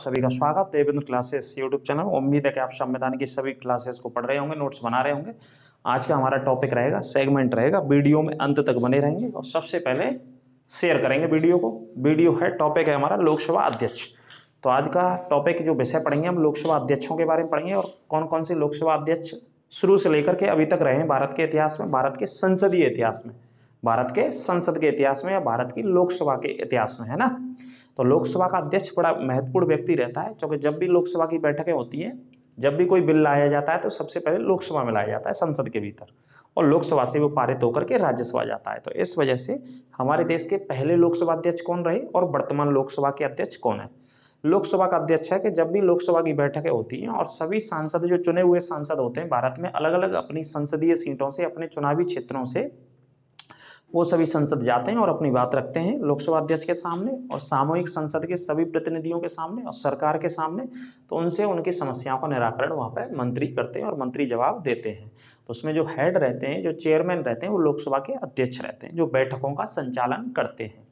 सभी का स्वागत देवेंद्र क्लासेस यूट्यूब चैनल। उम्मीद है कि आप संविधान की सभी क्लासेस को पढ़ रहे होंगे, नोट्स बना रहे होंगे। आज का हमारा टॉपिक रहेगा, सेगमेंट रहेगा, वीडियो में अंत तक बने रहेंगे और सबसे पहले शेयर करेंगे वीडियो को। वीडियो है, टॉपिक है हमारा लोकसभा अध्यक्ष। तो आज का टॉपिक जो विषय पढ़ेंगे हम लोकसभा अध्यक्षों के बारे में पढ़ेंगे और कौन कौन से लोकसभा अध्यक्ष शुरू से लेकर के अभी तक रहे हैं भारत के इतिहास में, भारत के संसदीय इतिहास में, भारत के संसद के इतिहास में या भारत की लोकसभा के इतिहास में, है ना। तो लोकसभा का अध्यक्ष बड़ा महत्वपूर्ण व्यक्ति रहता है, क्योंकि जब भी लोकसभा की बैठकें होती हैं, जब भी कोई बिल लाया जाता है तो सबसे पहले लोकसभा में लाया जाता है, संसद के भीतर, और लोकसभा से वो पारित होकर के राज्यसभा जाता है। तो इस वजह से हमारे देश के पहले लोकसभा अध्यक्ष कौन रहे और वर्तमान लोकसभा के अध्यक्ष कौन है। लोकसभा का अध्यक्ष है कि जब भी लोकसभा की बैठकें होती हैं और सभी सांसद, जो चुने हुए सांसद होते हैं भारत में, अलग अलग अपनी संसदीय सीटों से, अपने चुनावी क्षेत्रों से वो सभी संसद जाते हैं और अपनी बात रखते हैं लोकसभा अध्यक्ष के सामने और सामूहिक संसद के सभी प्रतिनिधियों के सामने और सरकार के सामने। तो उनसे उनकी समस्याओं का निराकरण वहाँ पे मंत्री करते हैं और मंत्री जवाब देते हैं। तो उसमें जो हेड रहते हैं, जो चेयरमैन रहते हैं, वो लोकसभा के अध्यक्ष रहते हैं, जो बैठकों का संचालन करते हैं।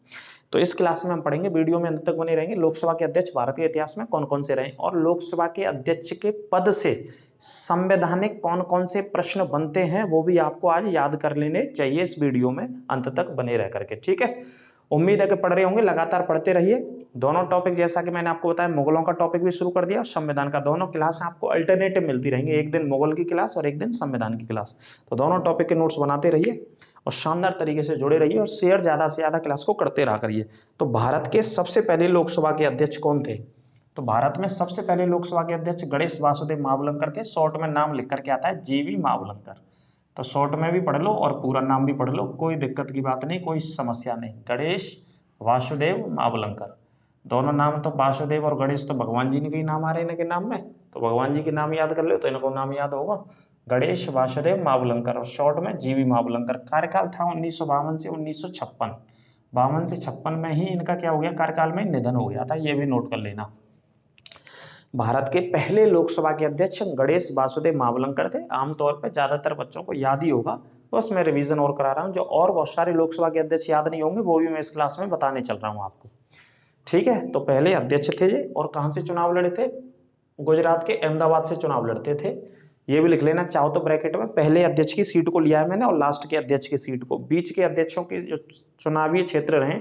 तो इस क्लास में हम पढ़ेंगे, वीडियो में अंत तक बने रहेंगे, लोकसभा के अध्यक्ष भारत के इतिहास में कौन कौन से रहे और लोकसभा के अध्यक्ष के पद से संवैधानिक कौन कौन से प्रश्न बनते हैं, वो भी आपको आज याद कर लेने चाहिए इस वीडियो में अंत तक बने रह करके, ठीक है। उम्मीद है कि पढ़ रहे होंगे, लगातार पढ़ते रहिए। दोनों टॉपिक, जैसा कि मैंने आपको बताया, मुगलों का टॉपिक भी शुरू कर दिया और संविधान का। दोनों क्लास आपको अल्टरनेटिव मिलती रहेंगी, एक दिन मुगल की क्लास और एक दिन संविधान की क्लास। तो दोनों टॉपिक के नोट्स बनाते रहिए और शानदार तरीके से जुड़े रहिए और शेयर ज़्यादा से ज़्यादा क्लास को करते रहा करिए। तो भारत के सबसे पहले लोकसभा के अध्यक्ष कौन थे? तो भारत में सबसे पहले लोकसभा के अध्यक्ष गणेश वासुदेव मावलंकर थे। शॉर्ट में नाम लिख करके आता है जीवी मावलंकर। तो शॉर्ट में भी पढ़ लो और पूरा नाम भी पढ़ लो, कोई दिक्कत की बात नहीं, कोई समस्या नहीं। गणेश वासुदेव मावलंकर, दोनों नाम तो वासुदेव और गणेश तो भगवान जी के नाम आ रहे हैं इनके नाम में, तो भगवान जी के नाम याद कर लो तो इनको नाम याद होगा, गणेश वासुदेव मावलंकर, और शॉर्ट में जीवी मावलंकर। कार्यकाल था 1952 से 1956। 52 से 56 में ही इनका क्या हो गया, कार्यकाल में निधन हो गया था, ये भी नोट कर लेना। भारत के पहले लोकसभा के अध्यक्ष गणेश वासुदेव मावलंकर थे। आमतौर पर ज्यादातर बच्चों को याद ही होगा, बस मैं रिवीजन और करा रहा हूँ। जो और बहुत सारे लोकसभा के अध्यक्ष याद नहीं होंगे वो भी मैं इस क्लास में बताने चल रहा हूँ आपको, ठीक है। तो पहले अध्यक्ष थे ये, और कहाँ से चुनाव लड़े थे? गुजरात के अहमदाबाद से चुनाव लड़ते थे। ये भी लिख लेना चाहो तो ब्रैकेट में, पहले अध्यक्ष की सीट को लिया है मैंने और लास्ट के अध्यक्ष की सीट को। बीच के अध्यक्षों के जो चुनावी क्षेत्र रहे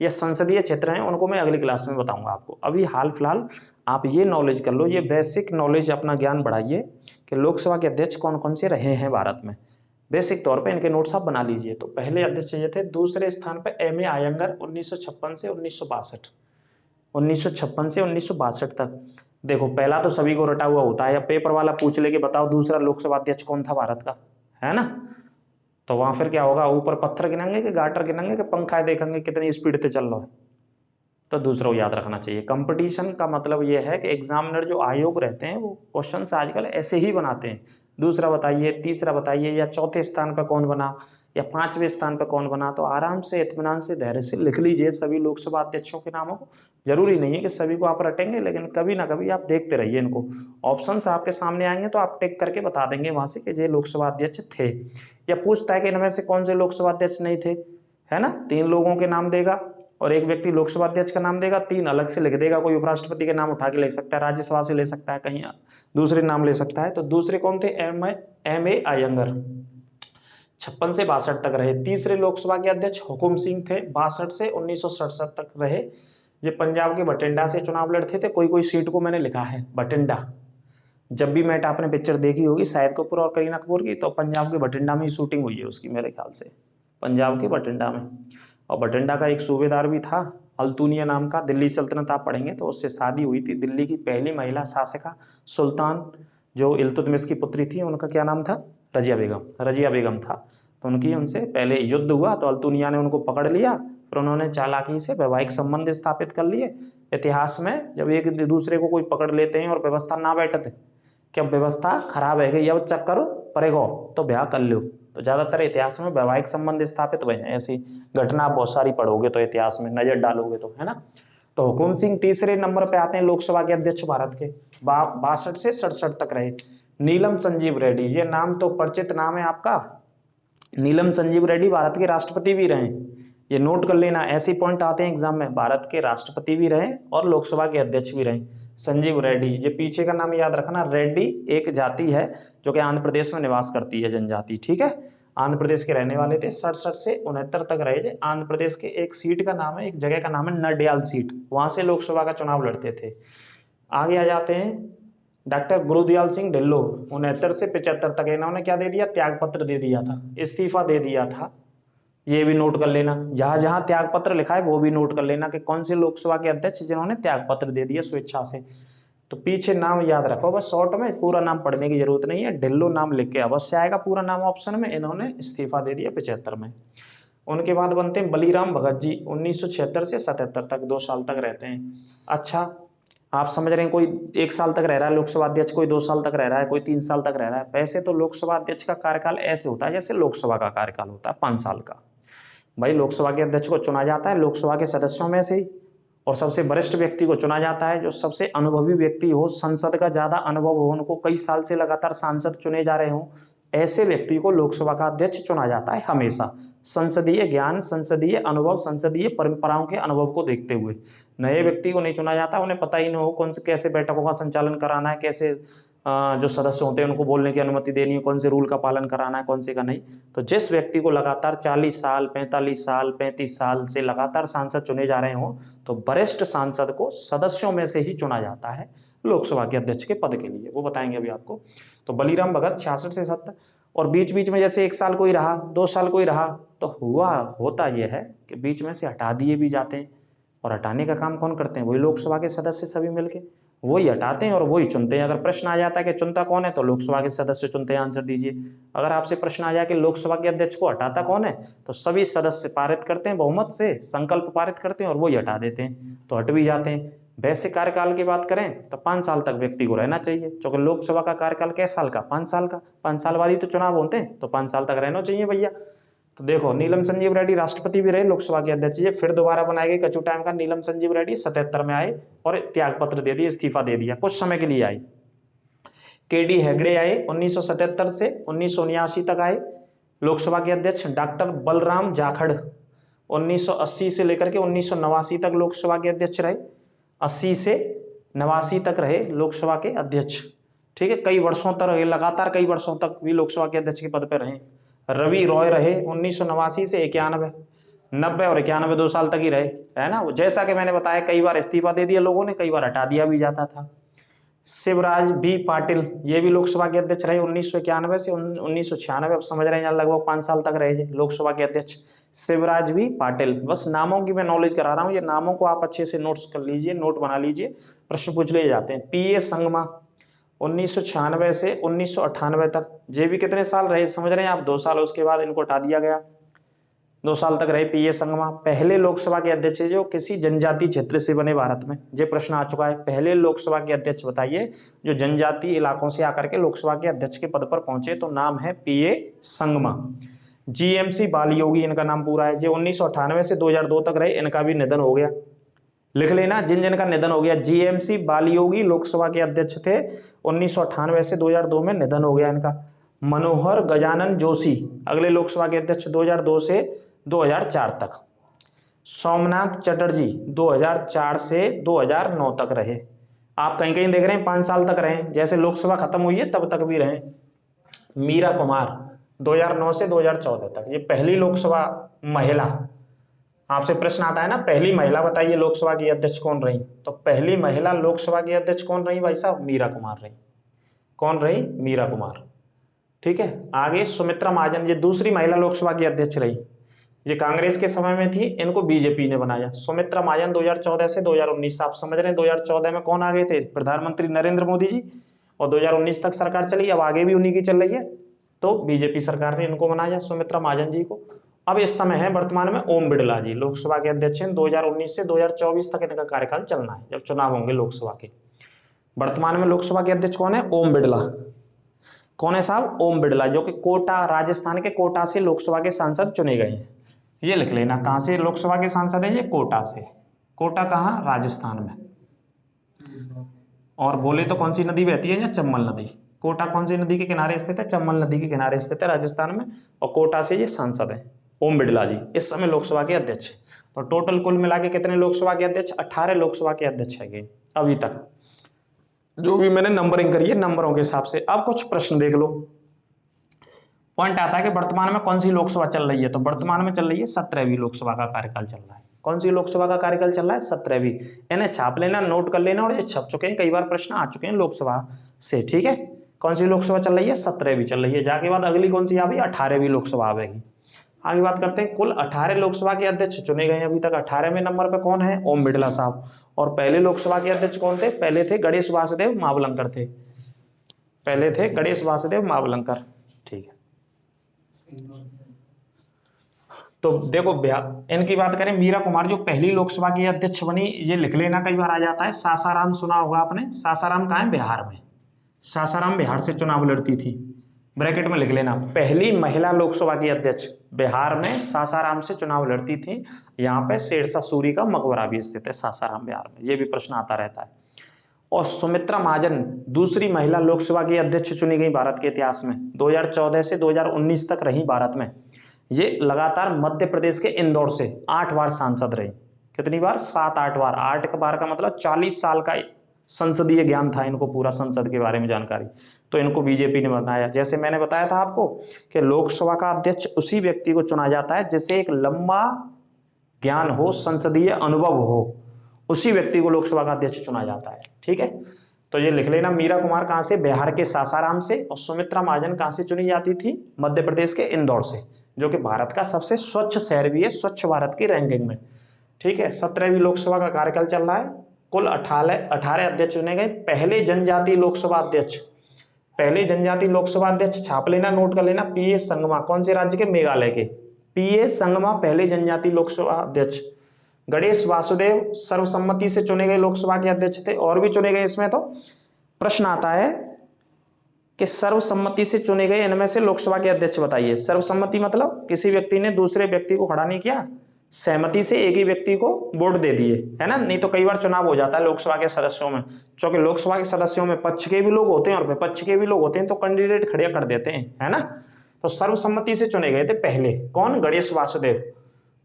या संसदीय क्षेत्र हैं उनको मैं अगली क्लास में बताऊंगा आपको। अभी हाल फिलहाल आप ये नॉलेज कर लो, ये बेसिक नॉलेज, अपना ज्ञान बढ़ाइए कि लोकसभा के अध्यक्ष कौन कौन से रहे हैं भारत में। बेसिक तौर पे इनके नोट्स आप बना लीजिए। तो पहले अध्यक्ष ये थे। दूसरे स्थान पे एम ए आयंगर 1956 से 1962, 1956 से 1962 तक। देखो पहला तो सभी को रटा हुआ होता है, या पेपर वाला पूछ ले कि बताओ दूसरा लोकसभा अध्यक्ष कौन था भारत का, है ना। तो वहां फिर क्या होगा, ऊपर पत्थर गिनेंगे कि गाटर गिनेंगे कि पंखा देखेंगे कितनी स्पीड से चल रहा है। तो दूसरा याद रखना चाहिए। कंपटीशन का मतलब यह है कि एग्जामिनर जो आयोग रहते हैं वो क्वेश्चंस आजकल ऐसे ही बनाते हैं, दूसरा बताइए, तीसरा बताइए, या चौथे स्थान पर कौन बना या पांचवें स्थान पर कौन बना। तो आराम से, इत्मीनान से, धैर्य से लिख लीजिए सभी लोकसभा अध्यक्षों के नामों को। जरूरी नहीं है कि सभी को आप रटेंगे, लेकिन कभी ना कभी आप देखते रहिए इनको। ऑप्शंस आपके सामने आएंगे तो आप टिक करके बता देंगे वहां से कि ये लोकसभा अध्यक्ष थे। या पूछता है कि इनमें से कौन से लोकसभा अध्यक्ष नहीं थे, है ना। 3 लोगों के नाम देगा और एक व्यक्ति लोकसभा अध्यक्ष का नाम देगा, 3 अलग से लिख देगा। कोई उपराष्ट्रपति के नाम उठा के लिख सकता है, राज्यसभा से ले सकता है, कहीं दूसरे नाम ले सकता है। तो दूसरे कौन थे? एम ए आयंगर, 56 से 62 तक रहे। तीसरे लोकसभा के अध्यक्ष हुकुम सिंह थे, 62 से 1967 तक रहे। ये पंजाब के बठिंडा से चुनाव लड़ते थे। कोई कोई सीट को मैंने लिखा है बठिंडा। जब भी मैट आपने पिक्चर देखी होगी शाहिद कपूर और करीना कपूर की, तो पंजाब के बठिंडा में ही शूटिंग हुई है उसकी, मेरे ख्याल से पंजाब के बठिंडा में। और बठिंडा का एक सूबेदार भी था अल्तुनिया नाम का। दिल्ली सल्तनत आप पढ़ेंगे तो उससे शादी हुई थी। दिल्ली की पहली महिला शासिका सुल्तान जो इल्तुतमिश की पुत्री थी, उनका क्या नाम था? रजिया बेगम, रजिया बेगम था। तो उनकी उनसे पहले युद्ध हुआ तो अल्तुनिया ने उनको पकड़ लिया, फिर उन्होंने चालाकी से वैवाहिक संबंध स्थापित कर लिए। इतिहास में जब एक दूसरे को कोई पकड़ लेते हैं और व्यवस्था ना बैठते, कि अब व्यवस्था खराब है गई, अब चक्कर पड़ेगा तो ब्याह कर लो। तो ज्यादातर इतिहास में वैवाहिक संबंध स्थापित हुए हैं। ऐसी घटना बहुत सारी पढ़ोगे तो इतिहास में नजर डालोगे तो, है ना। तो हुकुम सिंह तीसरे नंबर पे आते हैं लोकसभा के अध्यक्ष भारत के, 62 से 67 तक रहे। नीलम संजीव रेड्डी, ये नाम तो परिचित नाम है आपका। नीलम संजीव रेड्डी भारत के राष्ट्रपति भी रहे, ये नोट कर लेना। ऐसे पॉइंट आते हैं एग्जाम में, भारत के राष्ट्रपति भी रहे और लोकसभा के अध्यक्ष भी रहे। संजीव रेड्डी, ये पीछे का नाम याद रखना। रेड्डी एक जाति है जो कि आंध्र प्रदेश में निवास करती है, जनजाति, ठीक है। आंध्र प्रदेश के रहने वाले थे, 67 से 69 तक रहे थे। आंध्र प्रदेश के एक सीट का नाम है, एक जगह का नाम है नडियाल सीट, वहां से लोकसभा का चुनाव लड़ते थे। आगे आ जाते हैं डॉक्टर गुरुदयाल सिंह ढिल्लों, 69 से 75 तक इन्होंने क्या दे दिया, त्याग पत्र दे दिया था, इस्तीफा दे दिया था। ये भी नोट कर लेना, जहां जहां त्याग पत्र लिखा है वो भी नोट कर लेना कि कौन से लोकसभा के अध्यक्ष जिन्होंने त्याग पत्र दे दिया स्वेच्छा से। तो पीछे नाम याद रखो बस शॉर्ट में, पूरा नाम पढ़ने की जरूरत नहीं है। ढिल्लों नाम लिख के अवश्य आएगा पूरा नाम ऑप्शन में। इन्होंने इस्तीफा दे दिया 75 में। उनके बाद बनते हैं बलीराम भगत जी, 1976 से 77 तक, 2 साल तक रहते हैं। अच्छा, आप समझ रहे हैं कोई 1 साल तक रह रहा है लोकसभा अध्यक्ष, कोई 2 साल तक रह रहा है, कोई 3 साल तक रह रहा है। वैसे तो लोकसभा अध्यक्ष का कार्यकाल ऐसे होता है जैसे लोकसभा का कार्यकाल होता है 5 साल का। भाई लोकसभा के अध्यक्ष को चुना जाता है लोकसभा के सदस्यों में से ही, और सबसे वरिष्ठ व्यक्ति को चुना जाता है जो सबसे अनुभवी व्यक्ति हो, संसद का ज्यादा अनुभव हो, उनको कई साल से लगातार सांसद चुने जा रहे हो, ऐसे व्यक्ति को लोकसभा का अध्यक्ष चुना जाता है हमेशा। संसदीय ज्ञान, संसदीय अनुभव, संसदीय परंपराओं के अनुभव को देखते हुए। नए व्यक्ति को नहीं चुना जाता, उन्हें पता ही नहीं हो कौन से कैसे बैठकों का संचालन कराना है, कैसे जो सदस्य होते हैं उनको बोलने की अनुमति देनी है, कौन से रूल का पालन कराना है, कौन से का नहीं। तो जिस व्यक्ति को लगातार 40 साल, 45 साल, 35 साल से लगातार सांसद चुने जा रहे हो, तो वरिष्ठ सांसद को सदस्यों में से ही चुना जाता है लोकसभा के अध्यक्ष के पद के लिए, वो बताएंगे अभी आपको। तो बलीराम भगत 66 से 70, और बीच बीच में जैसे 1 साल कोई रहा, 2 साल कोई रहा, तो होता यह है कि बीच में से हटा दिए भी जाते हैं। और हटाने का काम कौन करते हैं, वही लोकसभा के सदस्य सभी मिलके वही हटाते हैं और वही चुनते हैं। अगर प्रश्न आ जाता है कि चुनता कौन है, तो लोकसभा के सदस्य चुनते हैं, आंसर दीजिए। अगर आपसे प्रश्न आ जाए कि लोकसभा के अध्यक्ष को हटाता कौन है, तो सभी सदस्य पारित करते हैं, बहुमत से संकल्प पारित करते हैं और वही हटा देते हैं, तो हट भी जाते हैं। वैसे कार्यकाल की बात करें तो 5 साल तक व्यक्ति को रहना चाहिए, क्योंकि लोकसभा का कार्यकाल कैसे साल का, 5 साल का, 5 साल बाद ही तो चुनाव होते हैं, तो 5 साल तक रहना चाहिए भैया। तो देखो नीलम संजीव रेड्डी राष्ट्रपति भी रहे, लोकसभा के अध्यक्ष जी, फिर दोबारा बनाए गए कचू टाइम का। नीलम संजीव रेड्डी 77 में आए और त्याग पत्र दे दिया, इस्तीफा दे दिया, कुछ समय के लिए आए। केडी हेगड़े आए 1977 से 1979 तक आए लोकसभा के अध्यक्ष। डॉक्टर बलराम जाखड़ 1980 से लेकर के 1989 तक लोकसभा के अध्यक्ष रहे, 80 से 89 तक रहे लोकसभा के अध्यक्ष, ठीक है। कई वर्षों तक रहे, लगातार कई वर्षों तक भी लोकसभा के अध्यक्ष के पद पर रहे। रवि रॉय रहे 1989 से 91, 90 और 91 2 साल तक ही रहे, है ना। जैसा कि मैंने बताया कई बार इस्तीफा दे दिया लोगों ने, कई बार हटा दिया भी जाता था। शिवराज बी पाटिल, ये भी लोकसभा के अध्यक्ष रहे 1991 से 1996, अब समझ रहे हैं लगभग 5 साल तक रहे लोकसभा के अध्यक्ष शिवराज बी पाटिल। बस नामों की मैं नॉलेज करा रहा हूँ, ये नामों को आप अच्छे से नोट्स कर लीजिए, नोट बना लीजिए, प्रश्न पूछ लिए जाते हैं। पीए संगमा 1996 से 1998 तक, ये भी कितने साल रहे समझ रहे हैं आप, 2 साल, उसके बाद इनको हटा दिया गया, 2 साल तक रहे पीए संगमा। पहले लोकसभा के अध्यक्ष जो किसी जनजाति क्षेत्र से बने भारत में, ये प्रश्न आ चुका है, पहले लोकसभा के अध्यक्ष बताइए जो जनजाति इलाकों से आकर के लोकसभा के अध्यक्ष के पद पर पहुंचे, तो नाम है पीए संगमा। जीएमसी बालयोगी इनका नाम पूरा है, जो 1998 से 2002 तक रहे, इनका भी निधन हो गया, लिख लेना जिन जिन का निधन हो गया। जीएमसी बालयोगी लोकसभा के अध्यक्ष थे, 1998 से 2002 में निधन हो गया इनका। मनोहर गजानन जोशी अगले लोकसभा के अध्यक्ष 2002 से 2004 तक। सोमनाथ चटर्जी 2004 से 2009 तक रहे। आप कहीं कहीं देख रहे हैं 5 साल तक रहे, जैसे लोकसभा खत्म हुई है तब तक भी रहे। मीरा कुमार 2009 से 2014 तक, ये पहली लोकसभा महिला। आपसे प्रश्न आता है ना पहली महिला बताइए लोकसभा की अध्यक्ष कौन रही, तो पहली महिला लोकसभा की अध्यक्ष कौन रही भाई साहब, मीरा कुमार रही। कौन रही, मीरा कुमार, ठीक है। आगे सुमित्रा महाजन, ये दूसरी महिला लोकसभा की अध्यक्ष रही, ये कांग्रेस के समय में थी, इनको बीजेपी ने बनाया। सुमित्रा महाजन 2014 से 2019, आप समझ रहे हैं 2014 में कौन आ गए थे, प्रधानमंत्री नरेंद्र मोदी जी, और 2019 तक सरकार चली, अब आगे भी उन्हीं की चल रही है, तो बीजेपी सरकार ने इनको बनाया सुमित्रा महाजन जी को। अब इस समय है वर्तमान में ओम बिड़ला जी लोकसभा के अध्यक्ष हैं, 2019 से 2024 तक इनका कार्यकाल चलना है, जब चुनाव होंगे लोकसभा के। वर्तमान में लोकसभा के अध्यक्ष कौन है, ओम बिड़ला। कौन है साहब, ओम बिड़ला, जो कि कोटा, राजस्थान के कोटा से लोकसभा के सांसद चुने गए हैं। ये लिख लेना, कहां से लोकसभा के सांसद है ये, कोटा से। कोटा कहां, राजस्थान में। और बोले तो कौन सी नदी बहती है, चंबल नदी। कोटा कौन सी नदी के किनारे स्थित है, चंबल नदी के किनारे स्थित है राजस्थान में, और कोटा से ये सांसद है ओम बिड़ला जी, इस समय लोकसभा के अध्यक्ष। तो टोटल कुल मिला के कितने लोकसभा के अध्यक्ष, 18 लोकसभा के अध्यक्ष है अभी तक। जो भी मैंने नंबरिंग करी है नंबरों के हिसाब से। अब कुछ प्रश्न देख लो। पॉइंट आता है कि वर्तमान में कौन सी लोकसभा चल रही है, तो वर्तमान में चल रही है 17वीं लोकसभा का कार्यकाल चल रहा है। कौन सी लोकसभा का कार्यकाल चल रहा है? 17वीं। इन्हें छाप लेना, नोट कर लेना, और ये छप चुके हैं, कई बार प्रश्न आ चुके हैं लोकसभा से, ठीक है। कौन सी लोकसभा चल रही है? 17वीं चल रही है। जाके बाद अगली कौन सी आ गई? 18वीं लोकसभा आएगी। आगे बात करते हैं, कुल 18 लोकसभा के अध्यक्ष चुने गए अभी तक। 18वें नंबर पे कौन है? ओम बिड़ला साहब। और पहले लोकसभा के अध्यक्ष कौन थे? पहले थे गणेश वासुदेव मावलंकर थे। पहले थे गणेश वासुदेव मावलंकर, ठीक है। तो देखो इनकी बात करें, मीरा कुमार जो पहली लोकसभा की अध्यक्ष बनी, ये लिख लेना, कई बार आ जाता है। सासाराम सुना होगा आपने। सासाराम कहाँ है? बिहार में। सासाराम बिहार से चुनाव लड़ती थी। ब्रैकेट में लिख लेना, पहली महिला लोकसभा की अध्यक्ष बिहार में सासाराम से चुनाव लड़ती थी। यहाँ पे शेरशाह सूरी का मकबरा भी स्थित है सासाराम बिहार में। ये भी प्रश्न आता रहता है। और सुमित्रा महाजन दूसरी महिला लोकसभा की अध्यक्ष चुनी गई भारत के इतिहास में। 2014 से 2019 तक रही भारत में। ये लगातार मध्य प्रदेश के इंदौर से 8 बार सांसद रही। कितनी बार? 7-8 बार। 8 बार का मतलब 40 साल का संसदीय ज्ञान था इनको, पूरा संसद के बारे में जानकारी। तो इनको बीजेपी ने बनाया। जैसे मैंने बताया था आपको कि लोकसभा का अध्यक्ष उसी व्यक्ति को चुना जाता है जिसे एक लंबा ज्ञान हो, संसदीय अनुभव हो, उसी व्यक्ति को लोकसभा का अध्यक्ष चुना जाता है, ठीक है। तो ये लिख लेना, मीरा कुमार कहां से? बिहार के सासाराम से। और सुमित्रा महाजन कहां से चुनी जाती थी? मध्य प्रदेश के इंदौर से, जो कि भारत का सबसे स्वच्छ शहर भी है, स्वच्छ भारत की रैंकिंग में, ठीक है। 17वीं लोकसभा का कार्यकाल चल रहा है। कुल 18 अध्यक्ष चुने गए। पहले जनजातीय लोकसभा अध्यक्ष, पहले जनजातीय लोकसभा अध्यक्ष छाप लेना, नोट कर लेना, पीएस संगमा। कौन से राज्य के? मेघालय के। पीएस संगमा पहले जनजातीय लोकसभा अध्यक्ष। गणेश वासुदेव सर्वसम्मति से चुने गए लोकसभा के अध्यक्ष थे। और भी चुने गए इसमें। तो प्रश्न आता है कि सर्वसम्मति से चुने गए इनमें से लोकसभा के अध्यक्ष बताइए। सर्वसम्मति मतलब किसी व्यक्ति ने दूसरे व्यक्ति को खड़ा नहीं किया, सहमति से एक ही व्यक्ति को वोट दे दिए, है ना। नहीं तो कई बार चुनाव हो जाता है लोकसभा के सदस्यों में, क्योंकि लोकसभा के सदस्यों में पक्ष के भी लोग होते हैं और विपक्ष के भी लोग होते हैं, तो कैंडिडेट खड़े कर देते हैं, है ना। तो सर्वसम्मति से चुने गए थे पहले। कौन? गणेश वासुदेव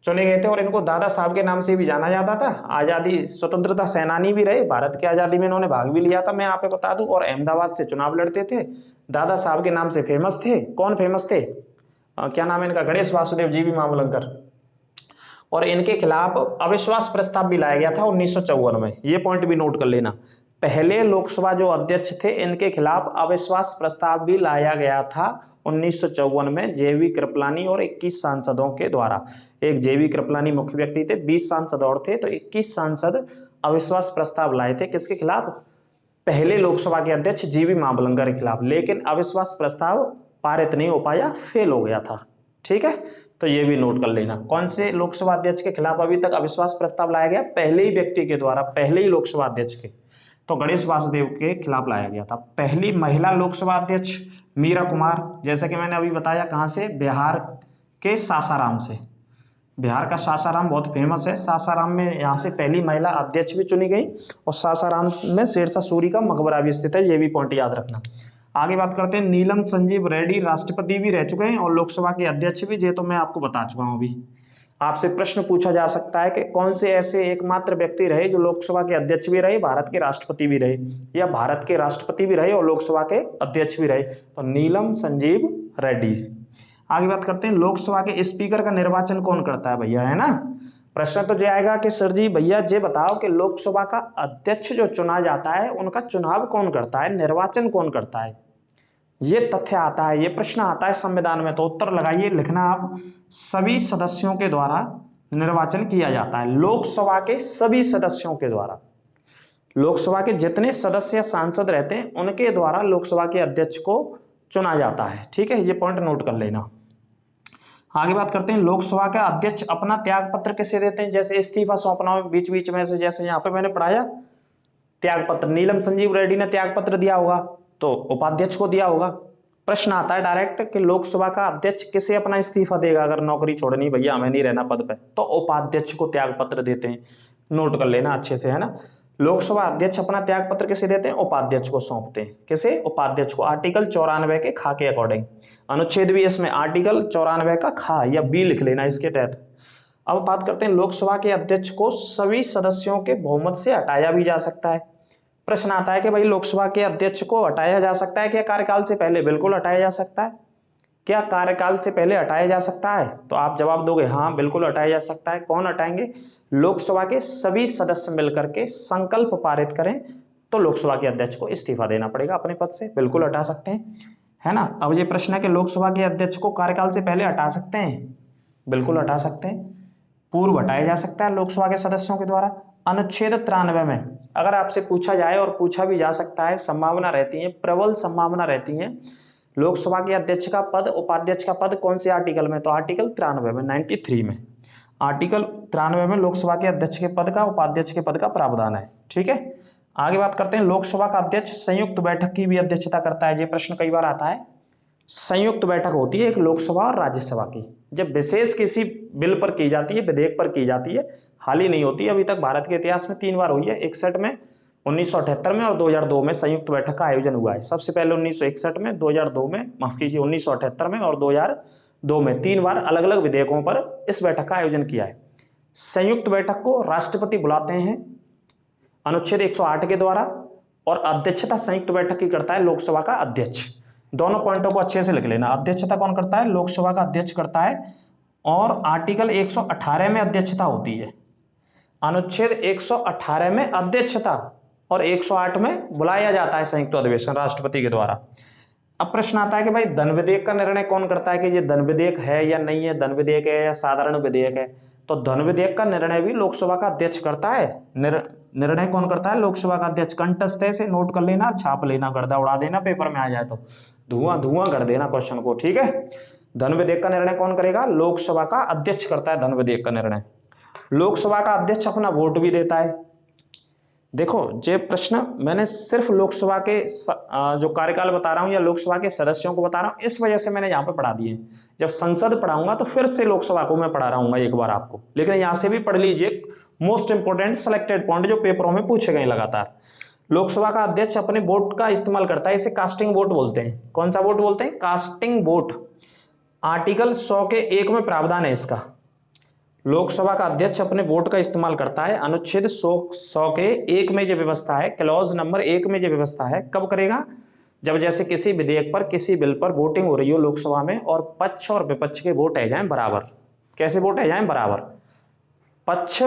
चुने गए थे। और इनको दादा साहब के नाम से भी जाना जाता था। आजादी स्वतंत्रता सेनानी भी रहे, भारत की आजादी में इन्होंने भाग भी लिया था, मैं यहाँ पे बता दूं। और अहमदाबाद से चुनाव लड़ते थे, दादा साहब के नाम से फेमस थे। कौन फेमस थे? क्या नाम है इनका? गणेश वासुदेव जी भी मावलंकर। और इनके खिलाफ अविश्वास प्रस्ताव भी लाया गया था 1954 में। ये पॉइंट भी नोट कर लेना। पहले लोकसभा जो अध्यक्ष थे, इनके खिलाफ अविश्वास प्रस्ताव भी लाया गया था 1954 में, जेवी कृपलानी और 21 सांसदों के द्वारा। एक जेवी कृपलानी मुख्य व्यक्ति थे, 20 सांसद और थे, तो 21 सांसद अविश्वास प्रस्ताव लाए थे। किसके खिलाफ? पहले लोकसभा के अध्यक्ष जीवी मावलंकर के खिलाफ। लेकिन अविश्वास प्रस्ताव पारित नहीं हो पाया, फेल हो गया था, ठीक है। तो ये भी नोट कर लेना। कौन से लोकसभा अध्यक्ष के खिलाफ अभी तक अविश्वास प्रस्ताव लाया गया? पहले ही व्यक्ति के द्वारा, पहले ही लोकसभा अध्यक्ष के। तो गणेश वासुदेव के खिलाफ लाया गया था। पहली महिला लोकसभा अध्यक्ष मीरा कुमार, जैसा कि मैंने अभी बताया, कहां से? बिहार के सासाराम से। बिहार का सासाराम बहुत फेमस है। सासाराम में यहाँ से पहली महिला अध्यक्ष भी चुनी गई। और सासाराम में शेरशाह सूरी का मकबरा भी स्थित है, ये भी पॉइंट याद रखना। आगे बात करते हैं, नीलम संजीव रेड्डी राष्ट्रपति भी रह चुके हैं और लोकसभा के अध्यक्ष भी। ये तो मैं आपको बता चुका हूं। अभी आपसे प्रश्न पूछा जा सकता है कि कौन से ऐसे एकमात्र व्यक्ति रहे जो लोकसभा के अध्यक्ष भी रहे, भारत के राष्ट्रपति भी रहे, या भारत के राष्ट्रपति भी रहे और लोकसभा के अध्यक्ष भी रहे। तो नीलम संजीव रेड्डी। आगे बात करते हैं, लोकसभा के स्पीकर का निर्वाचन कौन करता है भैया, है ना। प्रश्न तो ये आएगा कि सर जी भैया ये बताओ कि लोकसभा का अध्यक्ष जो चुना जाता है उनका चुनाव कौन करता है, निर्वाचन कौन करता है। ये तथ्य आता है, ये प्रश्न आता है संविधान में। तो उत्तर लगाइए, लिखना आप, सभी सदस्यों के द्वारा निर्वाचन किया जाता है। लोकसभा के सभी सदस्यों के द्वारा, लोकसभा के जितने सदस्य या सांसद रहते हैं उनके द्वारा लोकसभा के अध्यक्ष को चुना जाता है, ठीक है। ये पॉइंट नोट कर लेना। आगे बात करते हैं, लोकसभा का अध्यक्ष अपना त्याग पत्र किसे देते हैं? जैसे इस्तीफा सौंपना बीच बीच में से, जैसे यहाँ पे मैंने पढ़ाया त्याग पत्र, नीलम संजीव रेड्डी ने त्याग पत्र दिया होगा तो उपाध्यक्ष को दिया होगा। प्रश्न आता है डायरेक्ट कि लोकसभा का अध्यक्ष किसे अपना इस्तीफा देगा अगर नौकरी छोड़नी, भैया हमें नहीं रहना पद पे, तो उपाध्यक्ष को त्याग पत्र देते हैं। नोट कर लेना अच्छे से, है ना। लोकसभा अध्यक्ष अपना त्याग पत्र किसे देते हैं? उपाध्यक्ष को सौंपते हैं। किसे? उपाध्यक्ष को। आर्टिकल 94 के खा के अकॉर्डिंग, अनुच्छेद भी इसमें आर्टिकल 94 का खा या बी लिख लेना इसके तहत। अब बात करते हैं, लोकसभा के अध्यक्ष को सभी सदस्यों के बहुमत से हटाया भी जा सकता है। प्रश्न आता है कि भाई लोकसभा के अध्यक्ष को हटाया जा सकता है क्या कार्यकाल से पहले? बिल्कुल हटाया जा सकता है। क्या कार्यकाल से पहले हटाया जा सकता है? तो आप जवाब दोगे हाँ बिल्कुल हटाया जा सकता है। कौन हटाएंगे? लोकसभा के सभी सदस्य मिलकर के संकल्प पारित करें तो लोकसभा के अध्यक्ष को इस्तीफा देना पड़ेगा अपने पद से। बिल्कुल हटा सकते हैं, है ना। अब ये प्रश्न है कि लोकसभा के अध्यक्ष को कार्यकाल से पहले हटा सकते हैं? बिल्कुल हटा सकते हैं। पूर्व हटाया जा सकता है लोकसभा के सदस्यों के द्वारा। अनुच्छेद 93 में अगर आपसे पूछा जाए, और पूछा भी जा सकता है, संभावना रहती है, प्रबल संभावना रहती है, लोकसभा के अध्यक्ष का पद, उपाध्यक्ष का पद कौन से आर्टिकल में? तो आर्टिकल 93 में, 93 में, आर्टिकल 93 में लोकसभा के अध्यक्ष के पद का, उपाध्यक्ष के पद का प्रावधान है। ठीक है, आगे बात करते हैं। लोकसभा का अध्यक्ष संयुक्त बैठक की भी अध्यक्षता करता है। ये प्रश्न कई बार आता है। संयुक्त बैठक होती है एक लोकसभा और राज्यसभा की, जब विशेष किसी बिल पर की जाती है, विधेयक पर की जाती है। हाल ही नहीं होती, अभी तक भारत के इतिहास में 3 बार हुई है, 61 में, 1978 में और 2002 में संयुक्त बैठक का आयोजन हुआ है। सबसे पहले 1961 में, 2002 में, माफ कीजिए 1978 में और 2002 में, 3 बार अलग अलग विधेयकों पर इस बैठक का आयोजन किया है। संयुक्त बैठक को राष्ट्रपति बुलाते हैं अनुच्छेद 108 के द्वारा, और अध्यक्षता संयुक्त बैठक की करता है लोकसभा का अध्यक्ष। दोनों पॉइंटों को अच्छे से लिख लेना। अध्यक्षता कौन करता है? लोकसभा का अध्यक्ष करता है, और आर्टिकल 118 में अध्यक्षता होती है। अनुच्छेद 118 में अध्यक्षता और 108 में बुलाया जाता है संयुक्त अधिवेशन राष्ट्रपति के द्वारा। अब प्रश्न आता है कि भाई धन विधेयक का निर्णय कौन करता है कि ये धन विधेयक है या नहीं है, धन विधेयक है या साधारण विधेयक है? तो धन विधेयक का निर्णय भी लोकसभा का अध्यक्ष करता है। निर्णय कौन करता है? लोकसभा का अध्यक्ष। कंठस्थ से नोट कर लेना, छाप लेना, गर्दा उड़ा देना, पेपर में आ जाए तो धुआं धुआं कर देना क्वेश्चन को। ठीक है, धन विधेयक का निर्णय कौन करेगा? लोकसभा का अध्यक्ष करता है धन विधेयक का निर्णय। लोकसभा का अध्यक्ष अपना वोट भी देता है। देखो, ये प्रश्न मैंने सिर्फ लोकसभा के जो कार्यकाल बता रहा हूं या लोकसभा के सदस्यों को बता रहा हूं, इस वजह से मैंने यहाँ पे पढ़ा दिए। जब संसद पढ़ाऊंगा तो फिर से लोकसभा को मैं पढ़ा रहा हूँ एक बार आपको, लेकिन यहां से भी पढ़ लीजिए मोस्ट इंपोर्टेंट सिलेक्टेड पॉइंट जो पेपरों में पूछे गए लगातार। लोकसभा का अध्यक्ष अपने वोट का इस्तेमाल करता है, इसे कास्टिंग वोट बोलते हैं। कौन सा वोट बोलते हैं? Casting vote. आर्टिकल 100 के 1 में प्रावधान है इसका। लोकसभा का अध्यक्ष अपने वोट का इस्तेमाल करता है, अनुच्छेद 100 के 1 में जो व्यवस्था है, क्लॉज नंबर 1 में जो व्यवस्था है। कब करेगा? जब जैसे किसी विधेयक पर, किसी बिल पर वोटिंग हो रही हो लोकसभा में, और पक्ष और विपक्ष के वोट आ जाएं बराबर। कैसे वोट आ जाएं? बराबर। पक्ष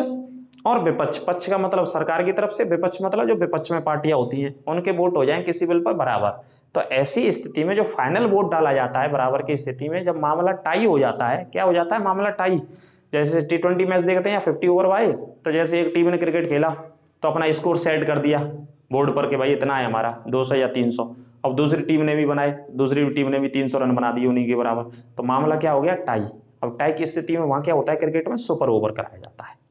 और विपक्ष, पक्ष का मतलब सरकार की तरफ से, विपक्ष मतलब जो विपक्ष में पार्टियां होती हैं, उनके वोट हो जाएं किसी बिल पर बराबर। तो ऐसी स्थिति में जो फाइनल वोट डाला जाता है बराबर की स्थिति में, जब मामला टाई हो जाता है, क्या हो जाता है? मामला टाई। जैसे T20 मैच देखते हैं या 50 ओवर वाई, तो जैसे एक टीम ने क्रिकेट खेला तो अपना स्कोर सेट कर दिया बोर्ड पर कि भाई इतना है हमारा, 200 या 300। अब दूसरी टीम ने भी बनाए, दूसरी टीम ने भी 300 रन बना दिए उन्हीं के बराबर, तो मामला क्या हो गया? टाई। अब टाई की स्थिति में वहां क्या होता है? क्रिकेट में सुपर ओवर कराया जाता है।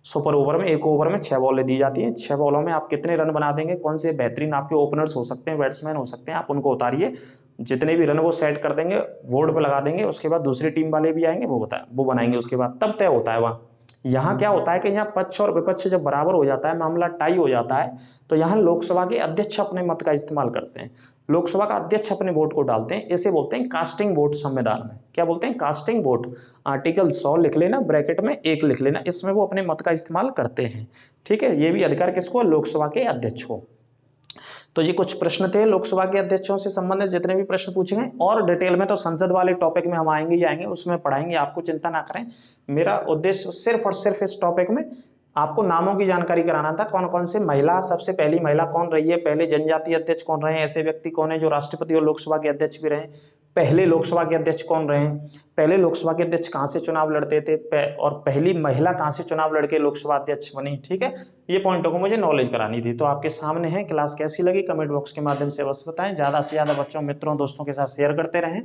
सुपर ओवर में एक ओवर में 6 बॉलें दी जाती हैं। 6 बॉलों में आप कितने रन बना देंगे? कौन से बेहतरीन आपके ओपनर्स हो सकते हैं, बैट्समैन हो सकते हैं, आप उनको उतारिए। जितने भी रन वो सेट कर देंगे, बोर्ड पे लगा देंगे, उसके बाद दूसरी टीम वाले भी आएंगे, वो बनाएंगे, उसके बाद तब तय होता है वहाँ। यहाँ क्या होता है कि यहाँ पक्ष और विपक्ष जब बराबर हो जाता है, मामला टाई हो जाता है, तो यहाँ लोकसभा के अध्यक्ष अपने मत का इस्तेमाल करते हैं। लोकसभा का अध्यक्ष अपने वोट को डालते हैं। इसे बोलते हैं कास्टिंग वोट संविधान में। क्या बोलते हैं? Casting vote. आर्टिकल 100 लिख लेना, ब्रैकेट में 1 लिख लेना, इसमें वो अपने मत का इस्तेमाल करते हैं। ठीक है, ये भी अधिकार किसको? लोकसभा के अध्यक्ष को। तो ये कुछ प्रश्न थे लोकसभा के अध्यक्षों से संबंधित, जितने भी प्रश्न पूछे गए। और डिटेल में तो संसद वाले टॉपिक में हम आएंगे ही आएंगे, उसमें पढ़ाएंगे, आपको चिंता ना करें। मेरा उद्देश्य सिर्फ और सिर्फ इस टॉपिक में आपको नामों की जानकारी कराना था। कौन कौन से महिला, सबसे पहली महिला कौन रही है, पहले जनजातीय अध्यक्ष कौन रहे हैं, ऐसे व्यक्ति कौन है जो राष्ट्रपति और लोकसभा के अध्यक्ष भी रहे, पहले लोकसभा के अध्यक्ष कौन रहे, पहले लोकसभा के अध्यक्ष कहाँ से चुनाव लड़ते थे, और पहली महिला कहाँ से चुनाव लड़के लोकसभा अध्यक्ष बनी। ठीक है, ये पॉइंटों को मुझे नॉलेज करानी थी। तो आपके सामने है, क्लास कैसी लगी कमेंट बॉक्स के माध्यम से अवश्य बताएं। ज़्यादा से ज़्यादा बच्चों, मित्रों, दोस्तों के साथ शेयर करते रहें।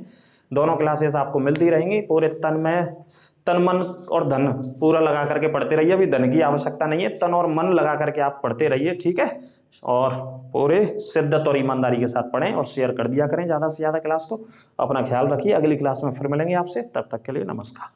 दोनों क्लासेस आपको मिलती रहेंगी। पूरे तन मन और धन पूरा लगा करके पढ़ते रहिए। अभी धन की आवश्यकता नहीं है, तन और मन लगा करके आप पढ़ते रहिए। ठीक है, और पूरे शिद्दत और ईमानदारी के साथ पढ़ें और शेयर कर दिया करें ज़्यादा से ज़्यादा क्लास को। अपना ख्याल रखिए, अगली क्लास में फिर मिलेंगे आपसे, तब तक के लिए नमस्कार।